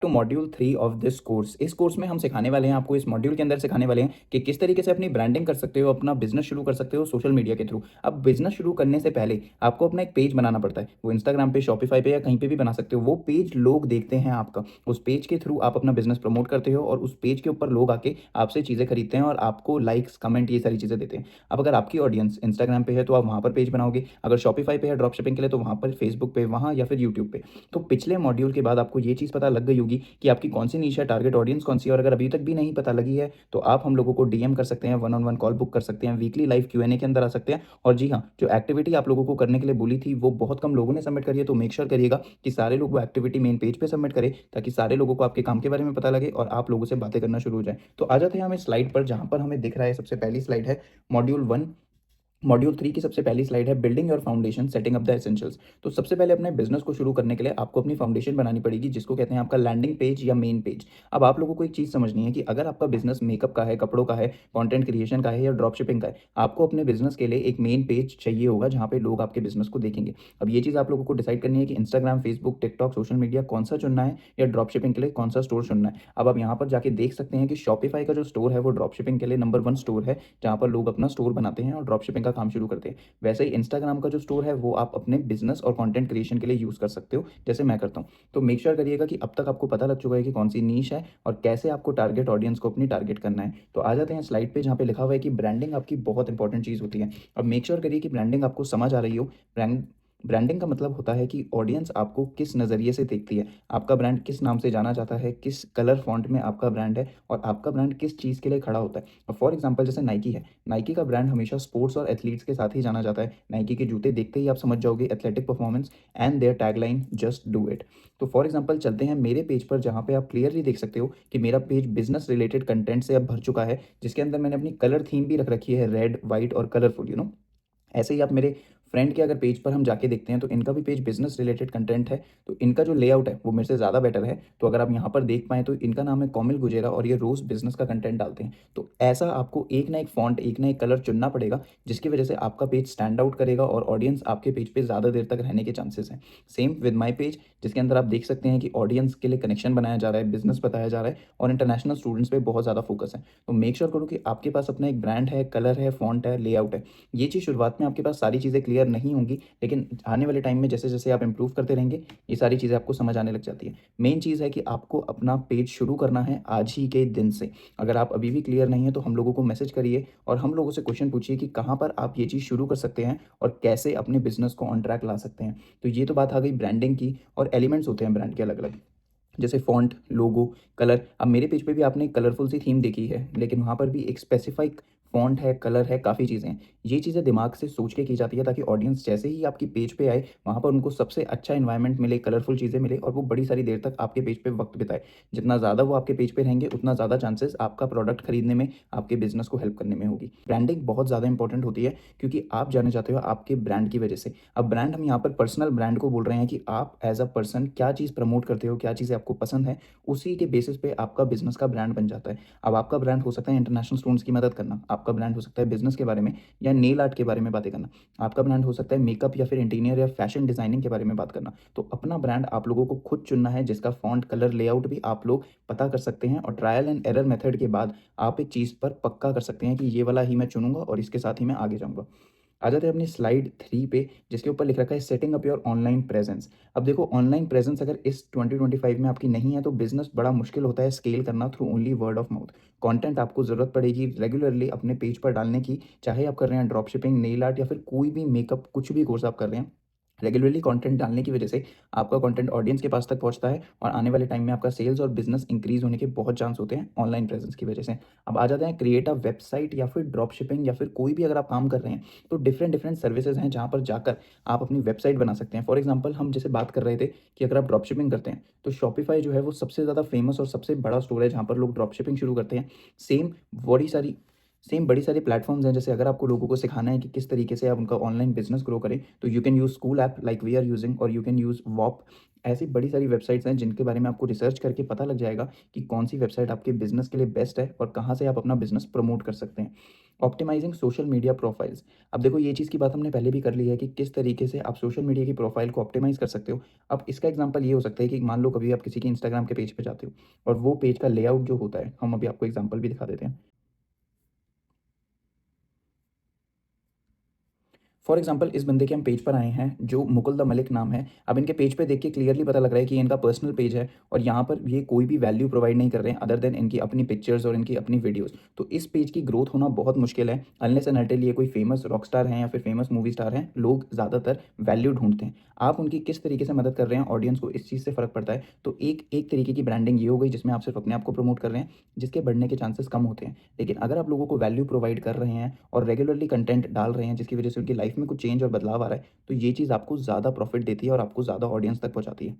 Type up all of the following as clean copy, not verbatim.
To module 3 of this course. इस course में हम सिखाने वाले हैं आपको, इस मॉड्यूल के अंदर सिखाने वाले हैं कि किस तरीके से अपनी ब्रांडिंग कर सकते हो, अपना बिजनेस शुरू कर सकते हो सोशल मीडिया के थ्रू। अब बिजनेस शुरू करने से पहले आपको अपना एक पेज बनाना पड़ता है, वो इंस्टाग्राम पे, शॉपिफाई पे या कहीं पे भी बना सकते हो। वो पेज लोग देखते हैं आपका, उस पेज के थ्रू आप अपना बिजनेस प्रमोट करते हो और उस पेज के ऊपर लोग आके आपसे चीज़ें खरीदते हैं और आपको लाइक्स, कमेंट, ये सारी चीज़ें देते हैं। अब अगर आपकी ऑडियंस इंस्टाग्राम पे है तो आप वहाँ पर पेज बनाओगे, अगर शॉपिफाई पे है ड्रॉप शिपिंग के लिए तो वहाँ पर, फेसबुक पे, वहाँ या फिर यूट्यूब पे। तो पिछले मॉड्यूल के बाद आपको ये चीज़ पता लग गई होगी कि आपकी कौन सी नीश है, टारगेट ऑडियंस कौन सी है। और अगर अभी तक भी नहीं पता लगी है तो आप हम लोगों को डीएम कर सकते हैं, one on one call book कर सकते हैं, वीकली लाइव क्यूएनए के अंदर आ सकते हैं। और जी हाँ, जो एक्टिविटी आप लोगों को करने के लिए बोली थी वो बहुत कम लोगों ने सबमिट करी है, तो मेक श्योर करिएगा कि सारे लोग वो एक्टिविटी मेन पेज पे सबमिट करें, ताकि सारे लोगों को आपके काम के बारे में पता लगे और आप लोगों से बातें करना शुरू हो जाए। तो आ जाते हैं हम इस स्लाइड पर, जहाँ पर हमें दिख रहा है सबसे पहली स्लाइड है मॉड्यूल 1। मॉड्यूल 3 की सबसे पहली स्लाइड है building your foundation, setting up the essentials. तो सबसे पहले अपने बिजनेस को शुरू करने के लिए आपको अपनी फाउंडेशन बनानी पड़ेगी, जिसको कहते हैं आपका लैंडिंग पेज या मेन पेज। अब आप लोगों को एक चीज़ समझनी है कि अगर आपका बिजनेस मेकअप का है, कपड़ों का है, कंटेंट क्रिएशन का है या ड्रॉप शिपिंग का है, आपको अपने बिजनेस के लिए एक मेन पेज चाहिए होगा जहाँ पे लोग आपके बिजनेस को देखेंगे। अब ये चीज़ आप लोगों को डिसाइड करनी है कि Instagram, Facebook, TikTok, social media कौन सा चुनना है या ड्रॉप शिपिंग के लिए कौन सा स्टोर चुनना है। अब आप यहाँ पर जाके देख सकते हैं कि शॉपिफाई का जो स्टोर है वो ड्रॉप शिपिंग के लिए नंबर 1 स्टोर है, जहाँ पर लोग अपना स्टोर बनाते हैं और ड्रॉप शिपिंग का काम शुरू करते हैं। वैसे ही इंस्टाग्राम का जो स्टोर है वो आप अपने बिजनेस और कंटेंट क्रिएशन के लिए यूज़ कर सकते हो, जैसे मैं करता हूँ। तो मेक श्योर करिएगा कि अब तक आपको पता लग चुका है कि कौन सी नीश है और कैसे आपको टारगेट ऑडियंस को अपनी टारगेट करना है। तो आ जाते हैं स्लाइड पे, जहाँ पे लिखा हुआ है कि ब्रांडिंग आपकी बहुत इंपॉर्टेंट चीज़ होती है। अब मेक श्योर करिए कि ब्रांडिंग आपको समझ आ रही हो। ब्रांडिंग का मतलब होता है कि ऑडियंस आपको किस नज़रिए से देखती है, आपका ब्रांड किस नाम से जाना जाता है, किस कलर फॉन्ट में आपका ब्रांड है और आपका ब्रांड किस चीज़ के लिए खड़ा होता है। अब फॉर एग्जांपल जैसे नाइकी है, नाइकी का ब्रांड हमेशा स्पोर्ट्स और एथलीट्स के साथ ही जाना जाता है। नाइकी के जूते देखते ही आप समझ जाओगे athletic performance and their tagline just do it. तो फॉर एग्जांपल चलते हैं मेरे पेज पर, जहाँ पे आप क्लियरली देख सकते हो कि मेरा पेज बिजनेस रिलेटेड कंटेंट से अब भर चुका है, जिसके अंदर मैंने अपनी कलर थीम भी रख रखी है, रेड, वाइट और कलरफुल, ऐसे ही आप मेरे फ्रेंड के अगर पेज पर हम जाके देखते हैं तो इनका भी पेज बिजनेस रिलेटेड कंटेंट है। तो इनका जो लेआउट है वो मेरे से ज़्यादा बेटर है। तो अगर आप यहाँ पर देख पाएँ तो इनका नाम है कोमिल गुजेरा और ये रोज़ बिजनेस का कंटेंट डालते हैं। तो ऐसा आपको एक ना एक फ़ॉन्ट, एक ना एक कलर चुनना पड़ेगा, जिसकी वजह से आपका पेज स्टैंड आउट करेगा और ऑडियंस आपके पेज पे ज़्यादा देर तक रहने के चांसेस हैं। सेम विद माय पेज, जिसके अंदर आप देख सकते हैं कि ऑडियंस के लिए कनेक्शन बनाया जा रहा है, बिजनेस बताया जा रहा है और इंटरनेशनल स्टूडेंट्स पे बहुत ज़्यादा फोकस है। तो मेक श्योर करो कि आपके पास अपना एक ब्रांड है, कलर है, फ़ॉन्ट है, लेआउट है। ये चीज़ शुरुआत में आपके पास सारी चीज़ें क्लियर नहीं होंगी, लेकिन आने वाले टाइम में जैसे-जैसे आप इम्प्रूव करते रहेंगे, ये सारी चीज़ें आपको समझ आने लग जाती है। मेन चीज़ है कि आपको अपना पेज शुरू करना है आज ही के दिन से। अगर आप अभी भी क्लियर नहीं है तो हम लोगों को मैसेज करिए और हम लोगों से क्वेश्चन पूछिए कि कहाँ पर आप ये चीज़ शुरू कर सकते हैं और कैसे अपने बिज़नेस को ऑन ट्रैक ला सकते हैं। तो ये तो बात आ गई ब्रांडिंग की, और एलिमेंट्स होते हैं ब्रांड के अलग-अलग, जैसे फ़ॉन्ट, लोगो, कलर। अब मेरे पेज पे भी आपने एक कलरफुल सी थीम देखी है, लेकिन वहाँ पर भी एक स्पेसिफ़िक फ़ॉन्ट है, कलर है, काफ़ी चीज़ें हैं। ये चीज़ें दिमाग से सोच के की जाती है, ताकि ऑडियंस जैसे ही आपकी पेज पे आए, वहाँ पर उनको सबसे अच्छा एनवायरनमेंट मिले, कलरफुल चीज़ें मिले और वो बड़ी सारी देर तक आपके पेज पे वक़्त बिताएँ। जितना ज़्यादा वो आपके पेज पे रहेंगे, उतना ज़्यादा चांसेस आपका प्रोडक्ट खरीदने में, आपके बिज़नेस को हेल्प करने में होगी। ब्रांडिंग बहुत ज़्यादा इंपॉर्टेंट होती है, क्योंकि आप जाने जाते हो आपके ब्रांड की वजह से। अब ब्रांड, हम यहाँ पर पर्सनल ब्रांड को बोल रहे हैं कि आप एज़ अ पर्सन क्या चीज़ प्रमोट करते हो, क्या चीज़ें आपको पसंद है, उसी के बेसिस पे आपका बिज़नेस का ब्रांड बन जाता है। अब आपका ब्रांड हो सकता है इंटरनेशनल स्टूडेंट्स की मदद करना, आपका ब्रांड हो सकता है बिज़नेस के बारे में या नेल आर्ट के बारे में बातें करना, आपका ब्रांड हो सकता है मेकअप या फिर इंटीरियर या फैशन डिज़ाइनिंग के बारे में बात करना। तो अपना ब्रांड आप लोगों को खुद चुनना है, जिसका फ़ॉन्ट, कलर, लेआउट भी आप लोग पता कर सकते हैं और ट्रायल एंड एरर मेथड के बाद आप एक चीज़ पर पक्का कर सकते हैं कि ये वाला ही मैं चुनूँगा और इसके साथ ही मैं आगे जाऊँगा। आ जाते हैं अपनी स्लाइड 3 पे, जिसके ऊपर लिख रखा है setting up your online presence. अब देखो, ऑनलाइन प्रेजेंस अगर इस 2025 में आपकी नहीं है तो बिज़नेस बड़ा मुश्किल होता है स्केल करना through only word of mouth. Content आपको ज़रूरत पड़ेगी रेगुलरली अपने पेज पर डालने की, चाहे आप कर रहे हैं ड्रॉप शिपिंग, नेल आर्ट या फिर कोई भी मेकअप, कुछ भी कोर्स आप कर रहे हैं। रेगुलरली कंटेंट डालने की वजह से आपका कंटेंट ऑडियंस के पास तक पहुंचता है और आने वाले टाइम में आपका सेल्स और बिजनेस इंक्रीज होने के बहुत चांस होते हैं ऑनलाइन प्रेजेंस की वजह से। अब आ जाते हैं क्रिएट अ वेबसाइट या फिर ड्रॉप शिपिंग या फिर कोई भी अगर आप काम कर रहे हैं, तो डिफरेंट डिफरेंट सर्विसेज हैं जहाँ पर जाकर आप अपनी वेबसाइट बना सकते हैं। फॉर एग्जांपल, हम जैसे बात कर रहे थे कि अगर आप ड्रॉप शिपिंग करते हैं तो शॉपिफाई जो है वो सबसे ज़्यादा फेमस और सबसे बड़ा स्टोर है जहाँ पर लोग ड्रॉप शिपिंग शुरू करते हैं। सेम बड़ी सारी सेम बड़ी सारी प्लेटफॉर्म्स हैं। जैसे अगर आपको लोगों को सिखाना है कि किस तरीके से आप उनका ऑनलाइन बिजनेस ग्रो करें, तो you can use school app like we are using, और यू कैन यूज़ वॉप ऐसी बड़ी सारी वेबसाइट्स हैं जिनके बारे में आपको रिसर्च करके पता लग जाएगा कि कौन-सी वेबसाइट आपके बिज़नेस के लिए बेस्ट है और कहाँ से आप अपना बिज़नेस प्रमोट कर सकते हैं। ऑप्टिमाइज़िंग सोशल मीडिया प्रोफाइल्स। अब देखो ये चीज़ की बात हमने पहले भी कर ली है कि किस तरीके से आप सोशल मीडिया की प्रोफाइल को ऑप्टिमाइज़ कर सकते हो। अब इसका एग्ज़ाम्पल ये हो सकता है कि मान लो कभी आप किसी के इंस्टाग्राम के पेज पे जाते हो और वो पेज का लेआउट जो होता है, हम अभी आपको एग्ज़ाम्पल भी दिखा देते हैं। फॉर एग्जाम्पल इस बंदे के हम पेज पर आए हैं जो मुकुल द मलिक नाम है। अब इनके पेज पे देख के क्लियरली पता लग रहा है कि ये इनका पर्सनल पेज है और यहाँ पर ये कोई भी वैल्यू प्रोवाइड नहीं कर रहे हैं अदर देन इनकी अपनी पिक्चर्स और इनकी अपनी वीडियोस। तो इस पेज की ग्रोथ होना बहुत मुश्किल है अनलेस एंड अनटिल ये कोई फेमस रॉक स्टार हैं या फिर फेमस मूवी स्टार हैं। लोग ज़्यादातर वैल्यू ढूंढते हैं। आप उनकी किस तरीके से मदद कर रहे हैं ऑडियंस को इस चीज़ से फ़र्क पड़ता है। तो एक एक तरीके की ब्रांडिंग ये हो गई जिसमें आप सिर्फ अपने आप को प्रमोट कर रहे हैं, जिसके बढ़ने के चांसेस कम होते हैं। लेकिन अगर आप लोगों को वैल्यू प्रोवाइड कर रहे हैं और रेगुलरली कंटेंट डाल रहे हैं जिसकी वजह से उनकी लाइफ में कुछ चेंज और बदलाव आ रहा है, तो ये चीज़ आपको ज़्यादा प्रॉफिट देती है और आपको ज़्यादा ऑडियंस तक पहुँचाती है।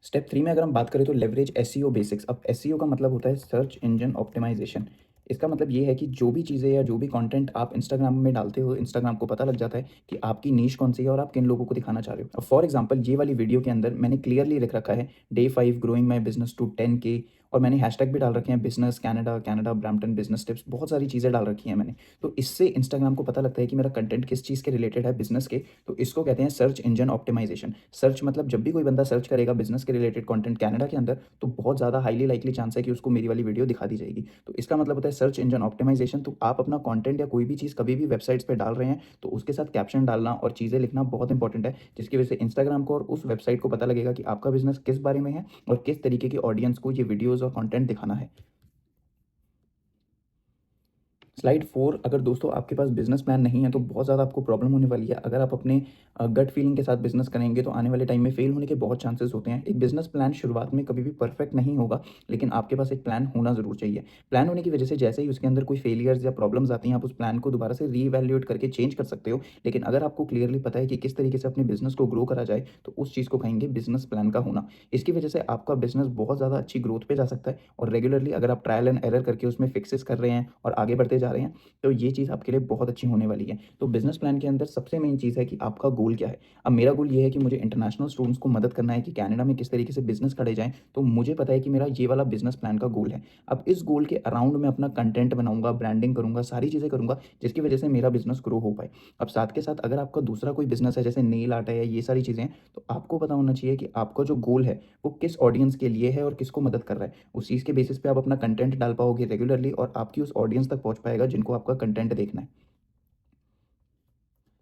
स्टेप 3 में अगर हम बात करें तो लेवरेज एसईओ बेसिक्स। अब एसईओ का मतलब होता है सर्च इंजन ऑप्टिमाइजेशन। इसका मतलब ये है कि जो भी चीज़ें या जो भी कंटेंट आप इंस्टाग्राम में डालते हो, इंस्टाग्राम को पता लग जाता है कि आपकी नीश कौन सी है और आप किन लोगों को दिखाना चाह रहे हो। अब फॉर एग्जांपल ये वाली वीडियो के अंदर मैंने क्लियरली लिख रखा है day 5 growing my business to 10K और मैंने हैशटैग भी डाल रखे हैं business Canada, Canada Brampton business tips, बहुत सारी चीज़ें डाल रखी हैं मैंने। तो इससे इंस्टाग्राम को पता लगता है कि मेरा कंटेंट किस चीज़ के रिलेटेड है बिजनेस के। तो इसको कहते हैं सर्च इंजन ऑप्टिमाइजेशन। सर्च मतलब जब भी कोई बंदा सर्च करेगा बिजनेस के रिलेटेड कंटेंट कनाडा के अंदर, तो बहुत ज़्यादा हाईली लाइकली चांस है कि उसको मेरी वाली वीडियो दिखा दी जाएगी। तो इसका मतलब होता है सर्च इंजन ऑप्टिमाइजेशन। तो आप अपना कंटेंट या कोई भी चीज़ कभी भी वेबसाइट्स पे डाल रहे हैं तो उसके साथ कैप्शन डालना और चीज़ें लिखना बहुत इंपॉर्टेंट है, जिसकी वजह से इंस्टाग्राम को और उस वेबसाइट को पता लगेगा कि आपका बिजनेस किस बारे में है और किस तरीके की ऑडियंस को ये वीडियोज़ और कंटेंट दिखाना है। स्लाइड 4। अगर दोस्तों आपके पास बिज़नेस प्लान नहीं है तो बहुत ज़्यादा आपको प्रॉब्लम होने वाली है। अगर आप अपने गट फीलिंग के साथ बिज़नेस करेंगे तो आने वाले टाइम में फेल होने के बहुत चांसेस होते हैं। एक बिज़नेस प्लान शुरुआत में कभी भी परफेक्ट नहीं होगा, लेकिन आपके पास एक प्लान होना ज़रूर चाहिए। प्लान होने की वजह से जैसे ही उसके अंदर कोई फेलियर्स या प्रॉब्लम्स आती हैं, आप उस प्लान को दोबारा से रीवैल्यूएट करके चेंज कर सकते हो। लेकिन अगर आपको क्लियरली पता है कि किस तरीके से अपने बिज़नेस को ग्रो करा जाए, तो उस चीज़ को कहेंगे बिज़नेस प्लान का होना। इसकी वजह से आपका बिज़नेस बहुत ज़्यादा अच्छी ग्रोथ पे जा सकता है और रेगुलरली अगर आप ट्रायल एंड एरर करके उसमें फिक्सेस कर रहे हैं और आगे बढ़ते जा रहे हैं, तो ये चीज़ आपके लिए बहुत अच्छी होने वाली है। तो बिज़नेस प्लान के अंदर सबसे मेन चीज़ है कि आपका गोल क्या है। अब मेरा गोल ये है कि मुझे इंटरनेशनल स्टूडेंट्स को मदद करना है कि कनाडा में किस तरीके से बिज़नेस करे जाएँ, तो मुझे पता है कि मेरा ये वाला बिज़नेस प्लान का गोल है। अब इस गोल के अराउंड मैं अपना कंटेंट बनाऊँगा, ब्रांडिंग करूँगा, सारी चीज़ें करूँगा जिसकी वजह से मेरा बिज़नेस ग्रो हो पाए। अब साथ के साथ अगर आपका दूसरा कोई बिज़नेस है जैसे नेल आर्ट है या ये सारी चीज़ें हैं, तो आपको पता होना चाहिए कि आपका जो गोल है वो किस ऑडियंस के लिए है और किसको मदद कर रहा है। उस चीज़ के बेसिस पे आप अपना कंटेंट डाल पाओगे रेगुलरली और आपकी उस ऑडियंस तक पहुँच पाएगा जिनको आपका कंटेंट देखना है।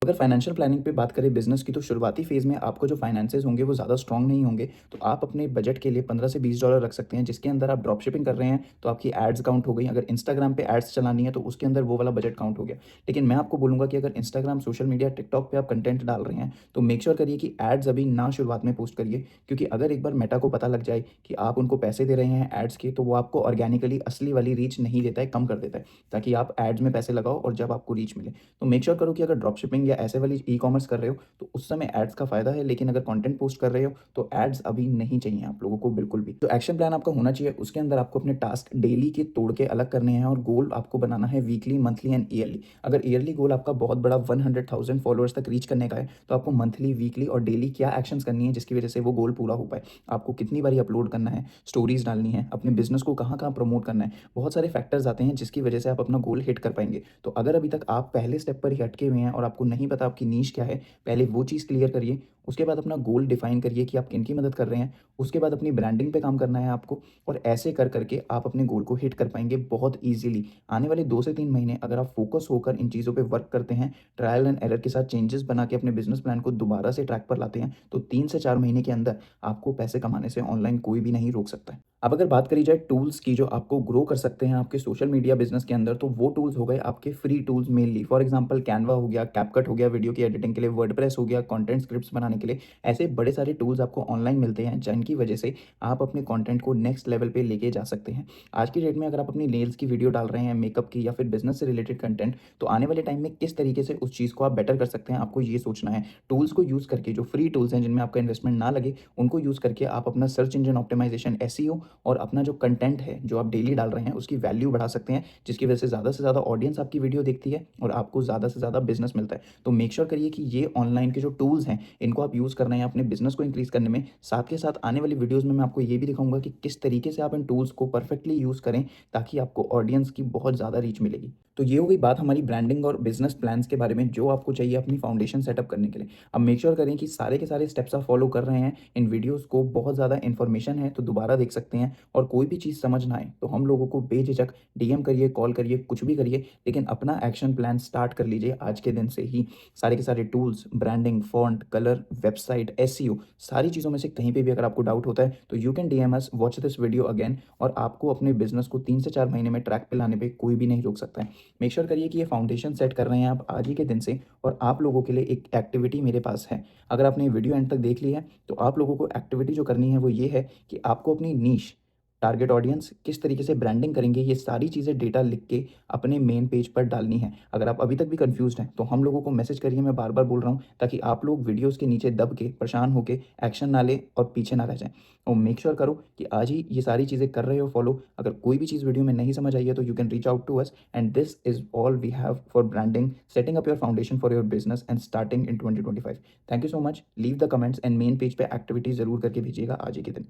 अगर फाइनेंशियल प्लानिंग पे बात करें बिज़नेस की, तो शुरुआती फ़ेज़ में आपको जो फाइनेंसेस होंगे वो ज़्यादा स्ट्रॉन्ग नहीं होंगे। तो आप अपने बजट के लिए 15 से $20 रख सकते हैं, जिसके अंदर आप ड्रॉप शिपिंग कर रहे हैं तो आपकी एड्स काउंट हो गई। अगर इंस्टाग्राम पे एड्स चलानी है तो उसके अंदर वो वाला बजट काउंट हो गया। लेकिन मैं आपको बोलूँगा कि अगर इंस्टाग्राम, सोशल मीडिया, टिकटॉक पे आप कंटेंट डाल रहे हैं तो मेक श्योर करिए कि एड्स अभी ना शुरुआत में पोस्ट करिए, क्योंकि अगर एक बार मेटा को पता लग जाए कि आप उनको पैसे दे रहे हैं एड्स के, तो वो आपको ऑर्गेनिकली असली वाली रीच नहीं देता है, कम कर देता है, ताकि आप एड्स में पैसे लगाओ और जब आपको रीच मिले। तो मेक श्योर करो कि अगर ड्रॉप शिपिंग या ऐसे वाली ई-कॉमर्स कर रहे हो तो उस समय एड्स का फ़ायदा है, लेकिन अगर कंटेंट पोस्ट कर रहे हो तो एड्स अभी नहीं चाहिए आप लोगों को बिल्कुल भी। तो एक्शन प्लान आपका होना चाहिए, उसके अंदर आपको अपने टास्क डेली के तोड़ के अलग करने हैं और गोल आपको बनाना है वीकली, मंथली एंड ईयरली। अगर ईयरली गोल आपका बहुत बड़ा 100,000 फॉलोअर्स तक रीच करने का है, तो आपको मंथली, वीकली और डेली क्या एक्शंस करनी है जिसकी वजह से वो गोल पूरा हो पाए। आपको कितनी बारी अपलोड करना है, स्टोरीज़ डालनी है, अपने बिज़नेस को कहाँ-कहाँ प्रमोट करना है। बहुत सारे फैक्टर्स आते हैं जिसकी वजह से आप अपना गोल हिट कर पाएँगे। तो अगर अभी तक आप पहले स्टेप पर ही अटके हुए हैं और आपको नहीं पता आपकी नीश क्या है, पहले वो चीज़ क्लियर करिए। उसके बाद अपना गोल डिफाइन करिए कि आप किन-की मदद कर रहे हैं। उसके बाद अपनी ब्रांडिंग पे काम करना है आपको और ऐसे कर के आप अपने गोल को हिट कर पाएँगे बहुत ईज़िली। आने वाले 2 से 3 महीने अगर आप फ़ोकस होकर इन चीज़ों पे वर्क करते हैं, ट्रायल एंड एरर के साथ चेंजेस बना के अपने बिज़नेस प्लान को दोबारा से ट्रैक पर लाते हैं, तो 3 से 4 महीने के अंदर आपको पैसे कमाने से ऑनलाइन कोई भी नहीं रोक सकता है। अब अगर बात करी जाए टूल्स की जो आपको ग्रो कर सकते हैं आपके सोशल मीडिया बिज़नेस के अंदर, तो वो टूल्स हो गए आपके free tools mainly. For example Canva हो गया, कैपकट हो गया वीडियो की एडिटिंग के लिए, वर्डप्रेस हो गया कंटेंट स्क्रिप्ट्स बनाने के लिए। ऐसे बड़े सारे टूल्स आपको ऑनलाइन मिलते हैं जिनकी वजह से आप अपने कंटेंट को नेक्स्ट लेवल पे लेके जा सकते हैं। आज की डेट में अगर आप अपनी नेल्स की वीडियो डाल रहे हैं, मेकअप की या फिर बिज़नेस से रिलेटेड कंटेंट, तो आने वाले टाइम में किस तरीके से उस चीज़ को आप बेटर कर सकते हैं, आपको ये सोचना है। टूल्स को यूज़ करके, जो फ्री टूल्स हैं जिनमें आपका इन्वेस्टमेंट ना लगे, उनको यूज़ करके आप अपना सर्च इंजन ऑप्टिमाइज़ेशन, एसईओ और अपना जो कंटेंट है, जो आप डेली डाल रहे हैं, उसकी वैल्यू बढ़ा सकते हैं, जिसकी वजह से ज़्यादा ऑडियंस आपकी वीडियो देखती है और आपको ज़्यादा से ज़्यादा बिज़नेस मिलता है। तो मेक श्योर करिए कि ये ऑनलाइन के जो टूल्स हैं, इनको आप यूज़ कर रहे हैं अपने बिज़नेस को इंक्रीज़ करने में। साथ के साथ आने वाली वीडियोज़ में मैं आपको ये भी दिखाऊँगा कि किस तरीके से आप इन टूल्स को परफेक्टली यूज़ करें, ताकि आपको ऑडियंस की बहुत ज़्यादा रीच मिलेगी। तो ये हो गई बात हमारी ब्रांडिंग और बिज़नेस प्लान्स के बारे में, जो आपको चाहिए अपनी फाउंडेशन सेटअप करने के लिए। अब मेक श्योर करें कि सारे के सारे स्टेप्स आप फॉलो कर रहे हैं। इन वीडियोज़ को बहुत ज़्यादा इन्फॉर्मेशन है, तो दोबारा देख सकते हैं, और कोई भी चीज़ समझ ना आए, तो हम लोगों को बेझिझक डीएम करिए, कॉल करिए, कुछ भी करिए, लेकिन अपना एक्शन प्लान स्टार्ट कर लीजिए आज के दिन से ही। सारे के सारे tools, branding, font, colour, website, SEO, सारी चीज़ों में से कहीं पे भी अगर आपको डाउट होता है, तो you can DM us, watch this video again, और आपको अपने बिज़नेस को 3 से 4 महीने में ट्रैक पे लाने पे कोई भी नहीं रोक सकता है। मेक श्योर करिए कि ये फाउंडेशन सेट कर रहे हैं आप आज ही के दिन से, और आप लोगों के लिए एक एक्टिविटी मेरे पास है। अगर आपने ये वीडियो एंड तक देख ली है, तो आप लोगों को एक्टिविटी जो करनी है वो ये है कि आपको अपनी नीश, टारगेट ऑडियंस, किस तरीके से ब्रांडिंग करेंगे, ये सारी चीज़ें डेटा लिख के अपने मेन पेज पर डालनी है। अगर आप अभी तक भी कंफ्यूज्ड हैं, तो हम लोगों को मैसेज करिए, मैं बार-बार बोल रहा हूँ, ताकि आप लोग वीडियोज़ के नीचे दब के, परेशान होके एक्शन ना लें और पीछे ना रह जाएँ। और मेक श्योर करो कि आज ही ये सारी चीज़ें कर रहे हो फॉलो। अगर कोई भी चीज़ वीडियो में नहीं समझ आई है, तो you can reach out to us, and this is all we have for branding, setting up your foundation for your business and starting in 2025। Thank you so much. Leave the comments and main page पे activity ज़रूर करके भेजिएगा आज ही के दिन।